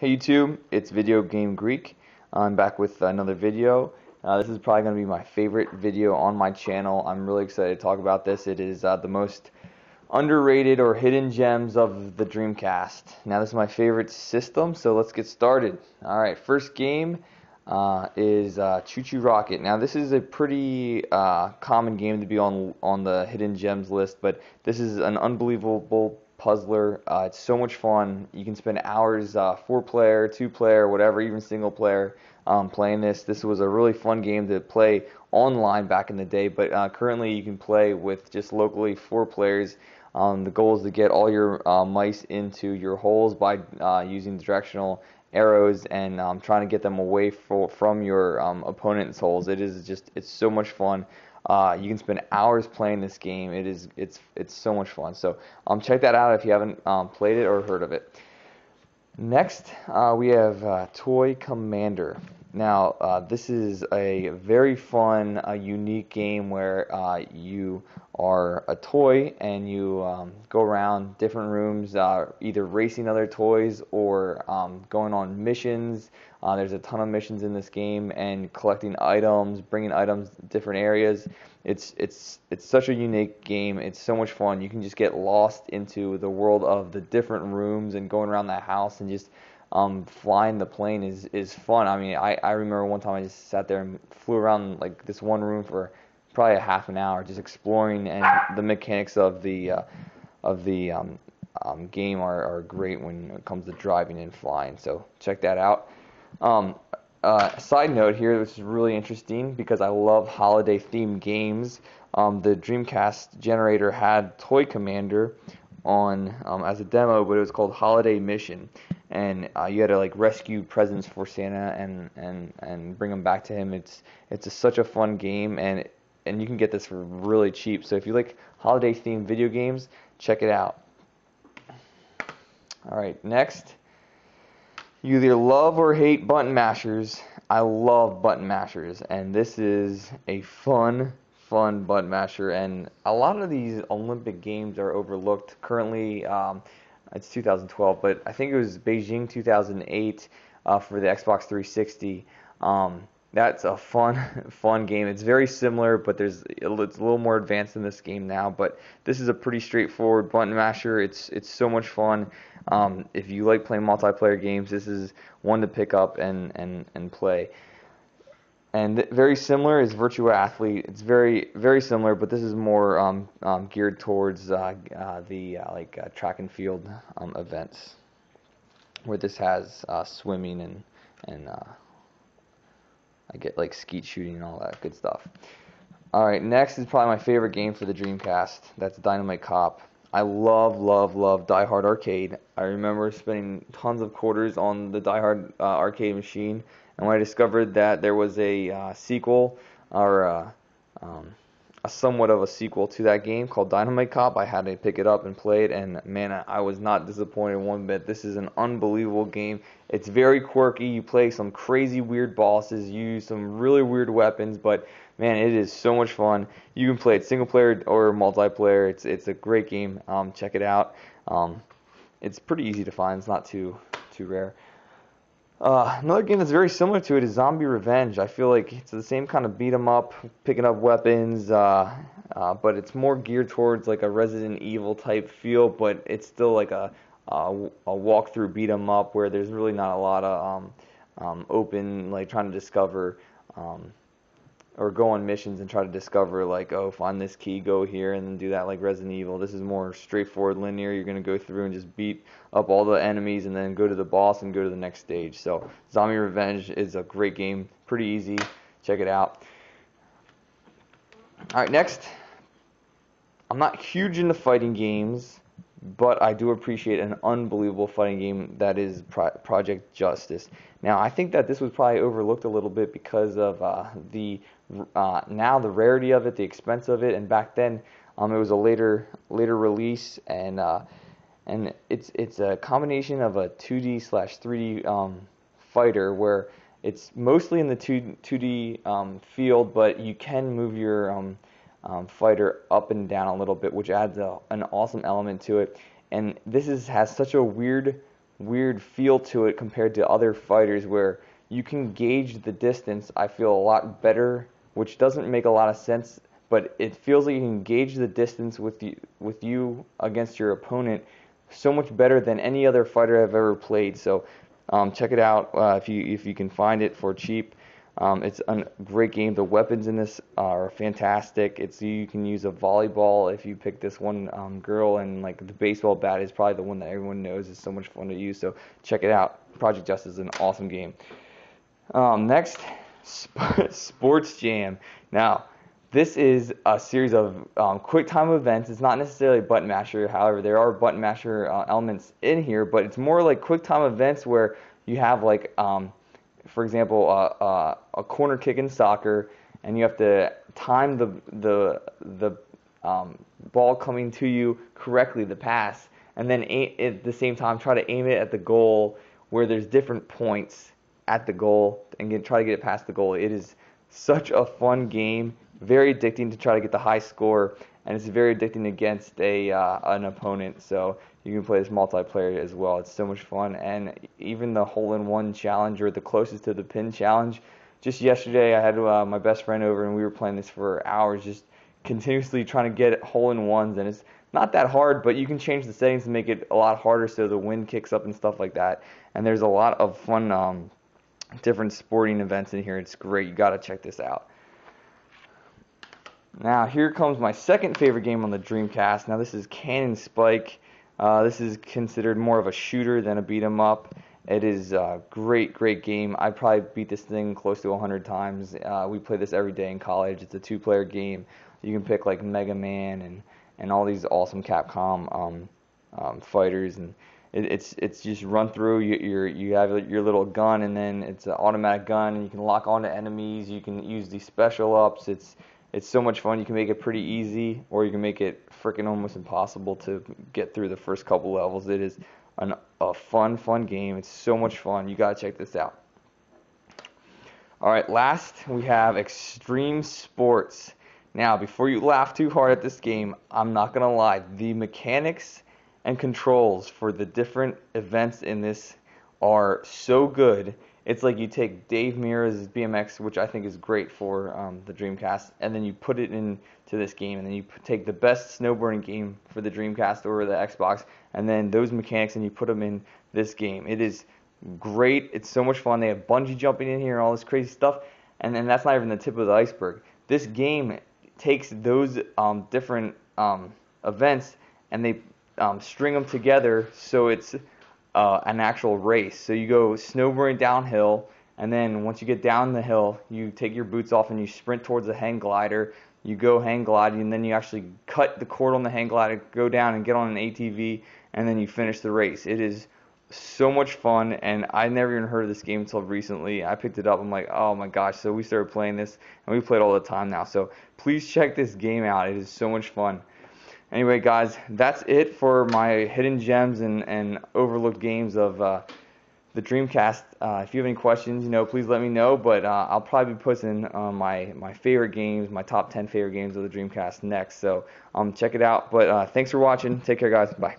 Hey YouTube, it's Video Game Greek. I'm back with another video. This is probably going to be my favorite video on my channel. I'm really excited to talk about this. It is the most underrated or hidden gems of the Dreamcast. Now this is my favorite system, so let's get started. Alright, first game is Choo Choo Rocket. Now this is a pretty common game to be on the hidden gems list, but this is an unbelievable puzzler. It's so much fun. You can spend hours, 4-player, 2-player, whatever, even single player, playing this. This was a really fun game to play online back in the day, but currently you can play with just locally 4 players. The goal is to get all your mice into your holes by using directional arrows and trying to get them away from your opponent's holes. It's so much fun. You can spend hours playing this game. It's so much fun. So check that out if you haven't played it or heard of it. Next, we have Toy Commander. Now, this is a very fun, unique game where you are a toy and you go around different rooms, either racing other toys or going on missions. There's a ton of missions in this game and collecting items, bringing items to different areas. It's such a unique game. It's so much fun. You can just get lost into the world of the different rooms and going around that house and just flying the plane is fun. I mean, I remember one time I just sat there and flew around like this one room for probably a half an hour, just exploring, and the mechanics of the game are great when it comes to driving and flying. So check that out. Side note here, which is really interesting because I love holiday themed games. The Dreamcast generator had Toy Commander on as a demo, but it was called Holiday Mission, and you had to like rescue presents for Santa and bring them back to him. It's such a fun game, and you can get this for really cheap. So if you like holiday themed video games, check it out. All right, next. You either love or hate button mashers. I love button mashers, and this is a fun button masher. And a lot of these Olympic games are overlooked. Currently, it's 2012, but I think it was Beijing 2008 for the Xbox 360. That's a fun game. It's very similar, but it's a little more advanced in this game now. But this is a pretty straightforward button masher. It's so much fun. If you like playing multiplayer games, this is one to pick up and play. And very similar is Virtua Athlete. It's very similar, but this is more geared towards track and field events, where this has swimming and I get like skeet shooting and all that good stuff. All right, next is probably my favorite game for the Dreamcast. That's Dynamite Cop. I love Die Hard Arcade. I remember spending tons of quarters on the Die Hard arcade machine, and when I discovered that there was a sequel, or a somewhat of a sequel to that game called Dynamite Cop, I had to pick it up and play it, and man, I was not disappointed one bit. This is an unbelievable game. It's very quirky. You play some crazy weird bosses, you use some really weird weapons, but man, it is so much fun. You can play it single player or multiplayer. It's a great game. Check it out. It's pretty easy to find. It's not too rare. Another game that's very similar to it is Zombie Revenge. I feel like it's the same kind of beat 'em up, picking up weapons, but it's more geared towards like a Resident Evil type feel, but it's still like a walkthrough beat 'em up where there's really not a lot of open, like trying to discover or go on missions and try to discover, like, oh, find this key, go here, and then do that like Resident Evil. This is more straightforward, linear. You're going to go through and just beat up all the enemies and then go to the boss and go to the next stage. So Zombie Revenge is a great game. Pretty easy. Check it out. All right, next. I'm not huge into fighting games, but I do appreciate an unbelievable fighting game that is Project Justice. Now, I think that this was probably overlooked a little bit because of now the rarity of it, the expense of it, and back then it was a later release, and it's a combination of a 2D/3D fighter where it's mostly in the 2D field, but you can move your fighter up and down a little bit, which adds an awesome element to it. And this has such a weird weird feel to it compared to other fighters where you can gauge the distance, I feel, a lot better, which doesn't make a lot of sense, but it feels like you can gauge the distance with you against your opponent so much better than any other fighter I've ever played. So check it out if you can find it for cheap. It's a great game. The weapons in this are fantastic. You can use a volleyball if you pick this one girl, and like the baseball bat is probably the one that everyone knows is so much fun to use. So check it out. Project Justice is an awesome game. Next, Sports Jam. Now, this is a series of quick time events. It's not necessarily a button masher. However, there are button masher elements in here, but it's more like quick time events where you have like for example, a corner kick in soccer, and you have to time the ball coming to you correctly, the pass, and then at the same time try to aim it at the goal where there's different points at the goal and try to get it past the goal. It is such a fun game, very addicting to try to get the high score, and it's very addicting against an opponent. So you can play this multiplayer as well. It's so much fun, and even the hole-in-one challenge, or the closest to the pin challenge. Just yesterday, I had my best friend over, and we were playing this for hours, just continuously trying to get hole-in-ones, and it's not that hard, but you can change the settings to make it a lot harder so the wind kicks up and stuff like that. And there's a lot of fun different sporting events in here. It's great. You got to check this out. Now, here comes my second favorite game on the Dreamcast. Now, this is Cannon Spike. This is considered more of a shooter than a beat 'em up. It is a great, great game. I probably beat this thing close to 100 times. We play this every day in college. It's a two-player game. You can pick like Mega Man and all these awesome Capcom fighters, and it's just run through. You have your little gun, and then it's an automatic gun, and you can lock onto enemies. You can use these special ups. It's so much fun. You can make it pretty easy, or you can make it freaking almost impossible to get through the first couple levels. It is a fun game. It's so much fun. You gotta check this out. Alright, last we have Extreme Sports. Now, before you laugh too hard at this game, I'm not gonna lie. The mechanics and controls for the different events in this are so good. It's like you take Dave Mirra's BMX, which I think is great for the Dreamcast, and then you put it into this game, and then you take the best snowboarding game for the Dreamcast or the Xbox, and then those mechanics, and you put them in this game. It is great. It's so much fun. They have bungee jumping in here and all this crazy stuff, and then that's not even the tip of the iceberg. This game takes those different events, and they string them together so it's an actual race. So you go snowboarding downhill, and then once you get down the hill, you take your boots off and you sprint towards the hang glider. You go hang gliding, and then you actually cut the cord on the hang glider, go down and get on an ATV, and then you finish the race. It is so much fun, and I never even heard of this game until recently. I picked it up. I'm like, oh my gosh. So we started playing this, and we play it all the time now. So please check this game out. It is so much fun. Anyway, guys, that's it for my hidden gems and overlooked games of the Dreamcast. If you have any questions, please let me know. But I'll probably be posting my favorite games, my top 10 favorite games of the Dreamcast next. So check it out. But thanks for watching. Take care, guys. Bye.